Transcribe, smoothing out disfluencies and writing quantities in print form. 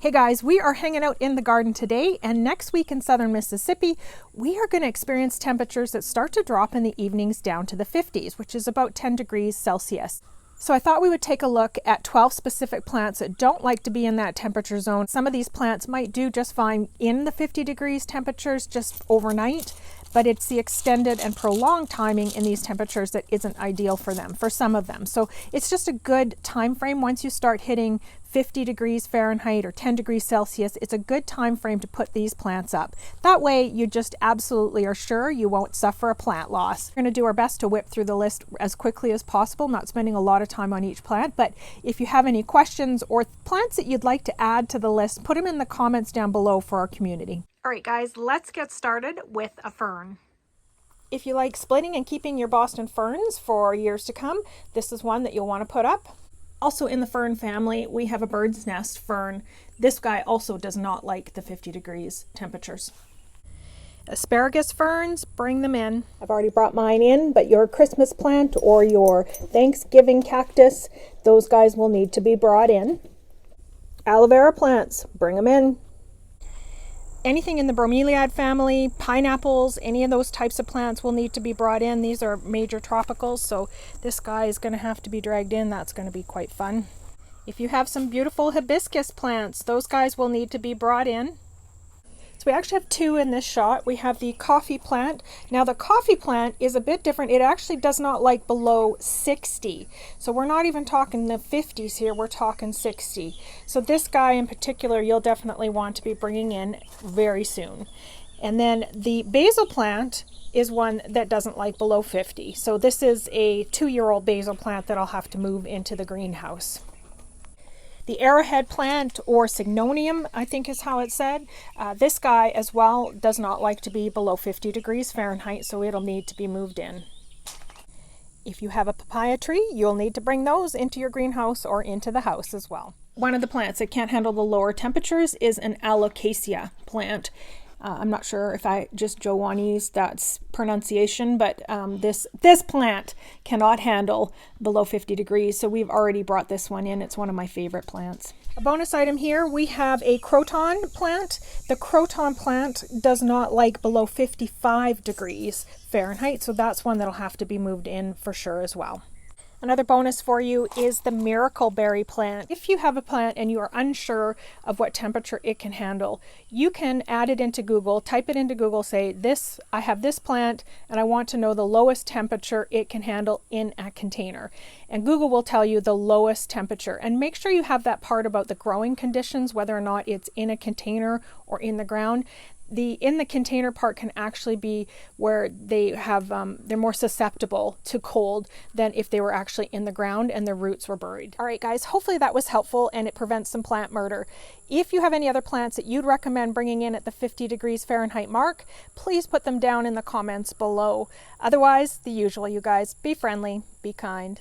Hey guys, we are hanging out in the garden today, and next week in southern Mississippi, we are going to experience temperatures that start to drop in the evenings down to the 50s, which is about 10 degrees Celsius. So I thought we would take a look at 12 specific plants that don't like to be in that temperature zone. Some of these plants might do just fine in the 50 degrees temperatures just overnight, but it's the extended and prolonged timing in these temperatures that isn't ideal for them, for some of them. So it's just a good time frame. Once you start hitting 50 degrees Fahrenheit or 10 degrees Celsius, it's a good time frame to put these plants up. That way you just absolutely are sure you won't suffer a plant loss. We're going to do our best to whip through the list as quickly as possible, not spending a lot of time on each plant, but if you have any questions or plants that you'd like to add to the list, put them in the comments down below for our community. All right guys, let's get started with a fern. If you like splitting and keeping your Boston ferns for years to come, this is one that you'll want to put up. Also in the fern family, we have a bird's nest fern. This guy also does not like the 50 degrees temperatures. Asparagus ferns, bring them in. I've already brought mine in, but your Christmas plant or your Thanksgiving cactus, those guys will need to be brought in. Aloe vera plants, bring them in. Anything in the bromeliad family, pineapples, any of those types of plants will need to be brought in. These are major tropicals, so this guy is going to have to be dragged in. That's going to be quite fun. If you have some beautiful hibiscus plants, those guys will need to be brought in. So we actually have two in this shot. We have the coffee plant. Now the coffee plant is a bit different. It actually does not like below 60. So we're not even talking the 50s here, we're talking 60. So this guy in particular, you'll definitely want to be bringing in very soon. And then the basil plant is one that doesn't like below 50. So this is a 2-year-old basil plant that I'll have to move into the greenhouse. The arrowhead plant, or signonium, I think is how it's said. This guy as well does not like to be below 50 degrees Fahrenheit, so it'll need to be moved in. If you have a papaya tree, you'll need to bring those into your greenhouse or into the house as well. One of the plants that can't handle the lower temperatures is an alocasia plant. I'm not sure if I just Joanese that's pronunciation, but this plant cannot handle below 50 degrees, so we've already brought this one in. It's one of my favorite plants. A bonus item here, we have a croton plant. The croton plant does not like below 55 degrees Fahrenheit, so that's one that'll have to be moved in for sure as well. Another bonus for you is the miracleberry plant. If you have a plant and you are unsure of what temperature it can handle, you can add it into Google, type it into Google, say, I have this plant and I want to know the lowest temperature it can handle in a container. And Google will tell you the lowest temperature. And make sure you have that part about the growing conditions, whether or not it's in a container or in the ground. The in the container part can actually be where they have they're more susceptible to cold than if they were actually in the ground and their roots were buried. All right guys, hopefully that was helpful and it prevents some plant murder. If you have any other plants that you'd recommend bringing in at the 50 degrees Fahrenheit mark, please put them down in the comments below. Otherwise, the usual, you guys, be friendly, be kind.